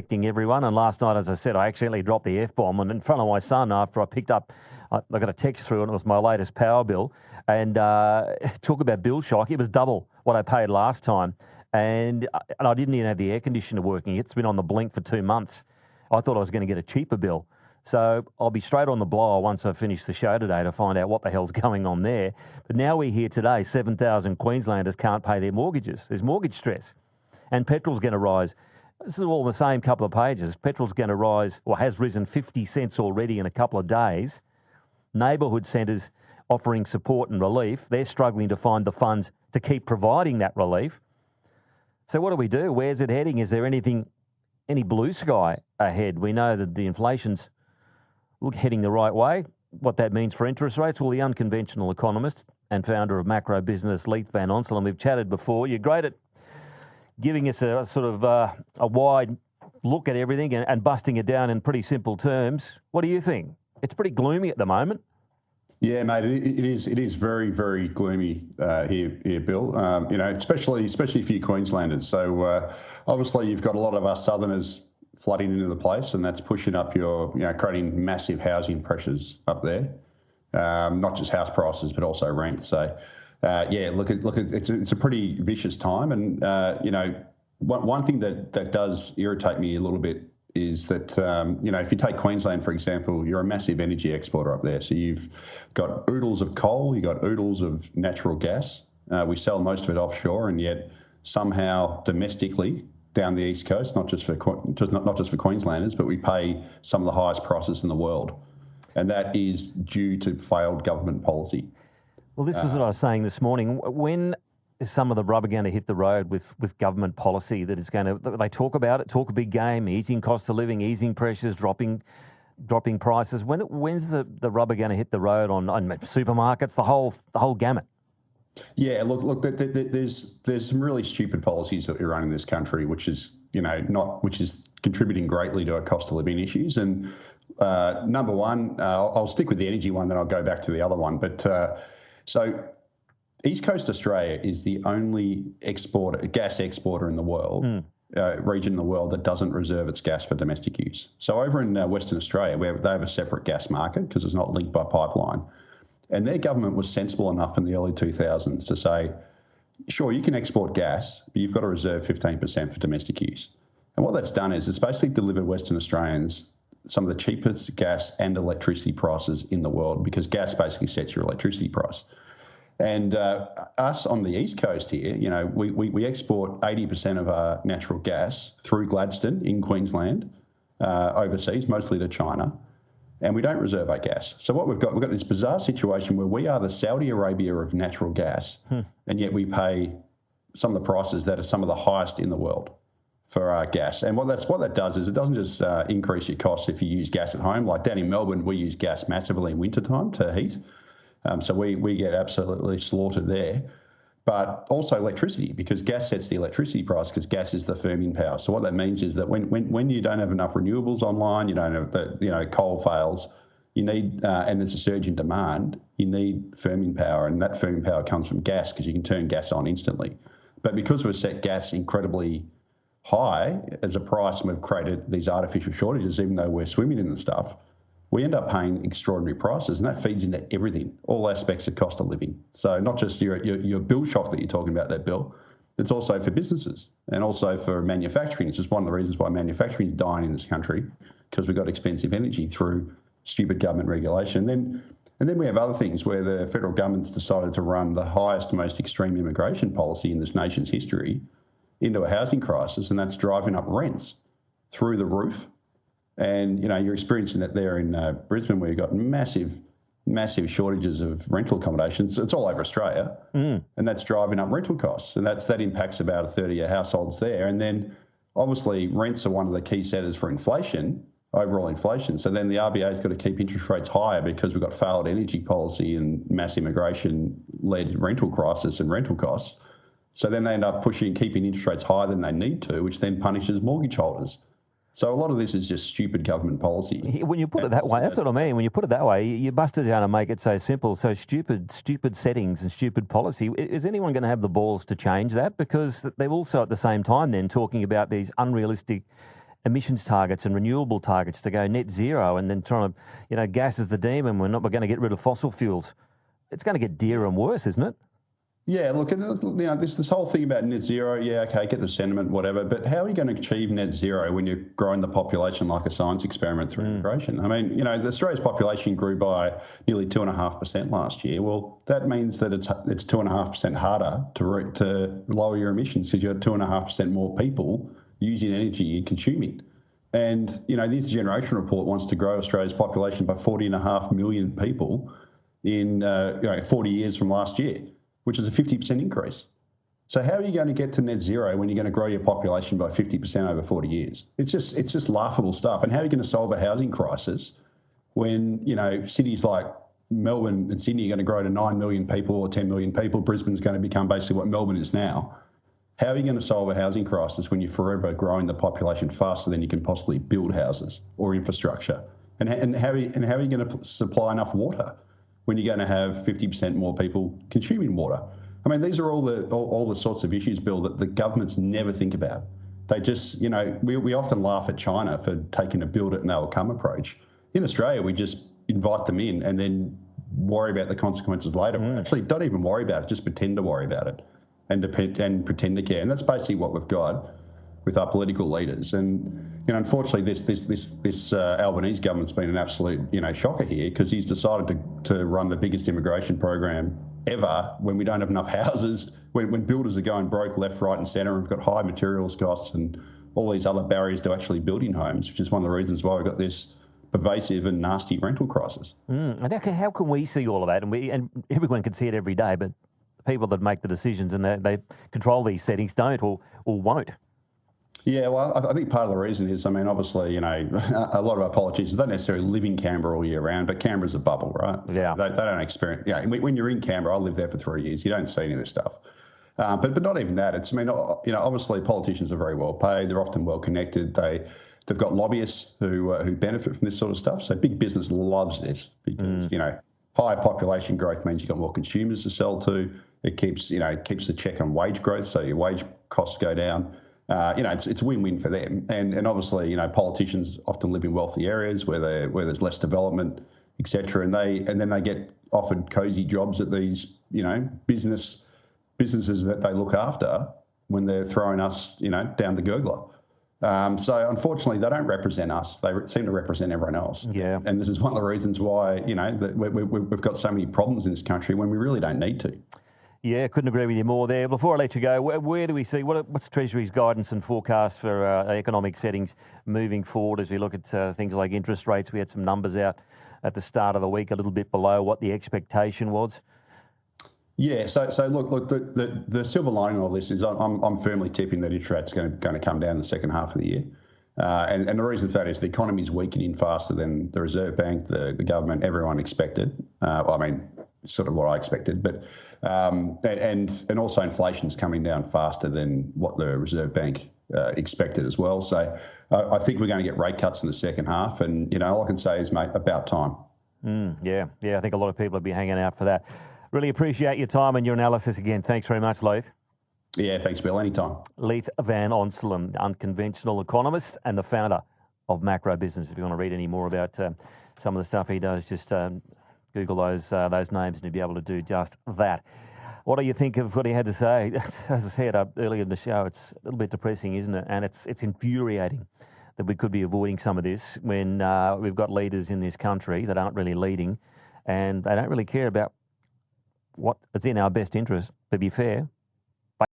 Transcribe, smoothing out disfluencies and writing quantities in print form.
Everyone, and last night, as I said, I accidentally dropped the F-bomb and in front of my son after I picked up, I got a text through and it was my latest power bill, and talk about bill shock. It was double what I paid last time, and I didn't even have the air conditioner working. It's been on the blink for 2 months. I thought I was going to get a cheaper bill. So I'll be straight on the blower once I finish the show today to find out what the hell's going on there. But now we hear today 7,000 Queenslanders can't pay their mortgages. There's mortgage stress, and petrol's going to rise. This is all the same couple of pages. Petrol's going to rise, or has risen 50 cents already in a couple of days. Neighbourhood centres offering support and relief. They're struggling to find the funds to keep providing that relief. So what do we do? Where's it heading? Is there any blue sky ahead? We know that the inflation's heading the right way. What that means for interest rates? Well, the unconventional economist and founder of macro business, Leith Van Onselen, we've chatted before. You're great at giving us a sort of a wide look at everything and busting it down in pretty simple terms. What do you think? It's pretty gloomy at the moment. Yeah, mate, it is very, very gloomy here, Bill. Especially for you Queenslanders. So obviously you've got a lot of us Southerners flooding into the place, and that's pushing up creating massive housing pressures up there. Not just house prices, but also rent. So. It's a pretty vicious time, and one thing that does irritate me a little bit is that if you take Queensland for example, you're a massive energy exporter up there. So you've got oodles of coal, you've got oodles of natural gas. We sell most of it offshore, and yet somehow domestically down the east coast, not just for Queenslanders, but we pay some of the highest prices in the world, and that is due to failed government policy. Well, this was what I was saying this morning. When is some of the rubber going to hit the road with government policy that is going to, they talk about it, talk a big game, easing cost of living, easing pressures, dropping prices. When's the rubber going to hit the road on supermarkets, the whole gamut? Yeah, look. There's some really stupid policies that we run in this country, which is contributing greatly to our cost of living issues. And number one, I'll stick with the energy one, then I'll go back to the other one. But so East Coast Australia is the only gas exporter in the world, region in the world that doesn't reserve its gas for domestic use. So over in Western Australia, they have a separate gas market because it's not linked by pipeline. And their government was sensible enough in the early 2000s to say, sure, you can export gas, but you've got to reserve 15% for domestic use. And what that's done is it's basically delivered Western Australians some of the cheapest gas and electricity prices in the world, because gas basically sets your electricity price. And us on the East Coast here, we export 80% of our natural gas through Gladstone in Queensland, overseas, mostly to China, and we don't reserve our gas. So what we've got this bizarre situation where we are the Saudi Arabia of natural gas, and yet we pay some of the prices that are some of the highest in the world for our gas. And what that does is it doesn't just increase your costs if you use gas at home. Like down in Melbourne, we use gas massively in wintertime to heat. So we get absolutely slaughtered there. But also electricity, because gas sets the electricity price, because gas is the firming power. So what that means is that when you don't have enough renewables online, you don't have coal fails, you need, and there's a surge in demand, you need firming power, and that firming power comes from gas because you can turn gas on instantly. But because we've set gas incredibly high as a price, and we've created these artificial shortages, even though we're swimming in the stuff, we end up paying extraordinary prices, and that feeds into everything, all aspects of cost of living. So not just your bill shock that you're talking about there, Bill, it's also for businesses and also for manufacturing. It's just one of the reasons why manufacturing is dying in this country, because we've got expensive energy through stupid government regulation. And then we have other things where the federal government's decided to run the highest, most extreme immigration policy in this nation's history into a housing crisis, and that's driving up rents through the roof. And, you're experiencing that there in Brisbane, where you've got massive shortages of rental accommodations. It's all over Australia, and that's driving up rental costs. And that impacts about a third of your households there. And then, obviously, rents are one of the key setters for inflation, overall inflation. So then the RBA's got to keep interest rates higher because we've got failed energy policy and mass immigration-led rental crisis and rental costs. So then they end up keeping interest rates higher than they need to, which then punishes mortgage holders. So a lot of this is just stupid government policy. When you put it that way, that's what I mean. When you put it that way, you bust it down and make it so simple. So stupid settings and stupid policy. Is anyone going to have the balls to change that? Because they're also at the same time then talking about these unrealistic emissions targets and renewable targets to go net zero, and then trying to, gas is the demon. We're going to get rid of fossil fuels. It's going to get dearer and worse, isn't it? Yeah, look, this whole thing about net zero, yeah, okay, get the sentiment, whatever, but how are you going to achieve net zero when you're growing the population like a science experiment through immigration? I mean, Australia's population grew by nearly 2.5% last year. Well, that means that it's 2.5% harder to lower your emissions because you have 2.5% more people using energy and consuming. And, the Intergeneration Report wants to grow Australia's population by 40.5 million people in 40 years from last year, which is a 50% increase. So how are you going to get to net zero when you're going to grow your population by 50% over 40 years? It's just laughable stuff. And how are you going to solve a housing crisis when, cities like Melbourne and Sydney are going to grow to 9 million people or 10 million people? Brisbane's going to become basically what Melbourne is now. How are you going to solve a housing crisis when you're forever growing the population faster than you can possibly build houses or infrastructure? And how are you going to supply enough water when you're going to have 50% more people consuming water? I mean, these are all the sorts of issues, Bill, that the governments never think about. They just, we often laugh at China for taking a build it and they'll come approach. In Australia, we just invite them in and then worry about the consequences later. Actually, don't even worry about it, just pretend to worry about it and pretend to care. And that's basically what we've got with our political leaders. And unfortunately, this Albanese government's been an absolute shocker here because he's decided to run the biggest immigration program ever when we don't have enough houses, when builders are going broke left, right, and centre, and we've got high materials costs and all these other barriers to actually building homes, which is one of the reasons why we've got this pervasive and nasty rental crisis. And how can we see all of that? And everyone can see it every day, but people that make the decisions and they control these settings don't or won't. Yeah, well, I think part of the reason is, obviously, a lot of our politicians don't necessarily live in Canberra all year round, but Canberra's a bubble, right? Yeah. They don't experience, when you're in Canberra, I lived there for 3 years, you don't see any of this stuff. But not even that. It's, obviously politicians are very well paid. They're often well connected. They've got lobbyists who benefit from this sort of stuff. So big business loves this because, higher population growth means you've got more consumers to sell to. It keeps the check on wage growth, so your wage costs go down. It's a win-win for them. And obviously, politicians often live in wealthy areas where there's less development, et cetera, and then they get offered cosy jobs at these, businesses that they look after when they're throwing us, down the gurgler. So unfortunately, they don't represent us. They seem to represent everyone else. Yeah. And this is one of the reasons why, that we've got so many problems in this country when we really don't need to. Yeah, couldn't agree with you more there. Before I let you go, where do we see, what's Treasury's guidance and forecast for economic settings moving forward as we look at things like interest rates? We had some numbers out at the start of the week, a little bit below what the expectation was. Yeah, so look, the silver lining of all this is I'm firmly tipping that interest rates are going to come down in the second half of the year. And the reason for that is the economy is weakening faster than the Reserve Bank, the government, everyone expected. Sort of what I expected, but and also inflation's coming down faster than what the Reserve Bank expected as well. So I think we're going to get rate cuts in the second half, and all I can say is, mate, about time. Yeah, I think a lot of people will be hanging out for that. Really appreciate your time and your analysis again. Thanks very much, Leith. Yeah, thanks, Bill. Anytime. Leith Van Onselen, unconventional economist and the founder of Macro Business. If you want to read any more about some of the stuff he does, just Google those names and you'll be able to do just that. What do you think of what he had to say? As I said earlier in the show, it's a little bit depressing, isn't it? And it's infuriating that we could be avoiding some of this when we've got leaders in this country that aren't really leading and they don't really care about what is in our best interest. To be fair,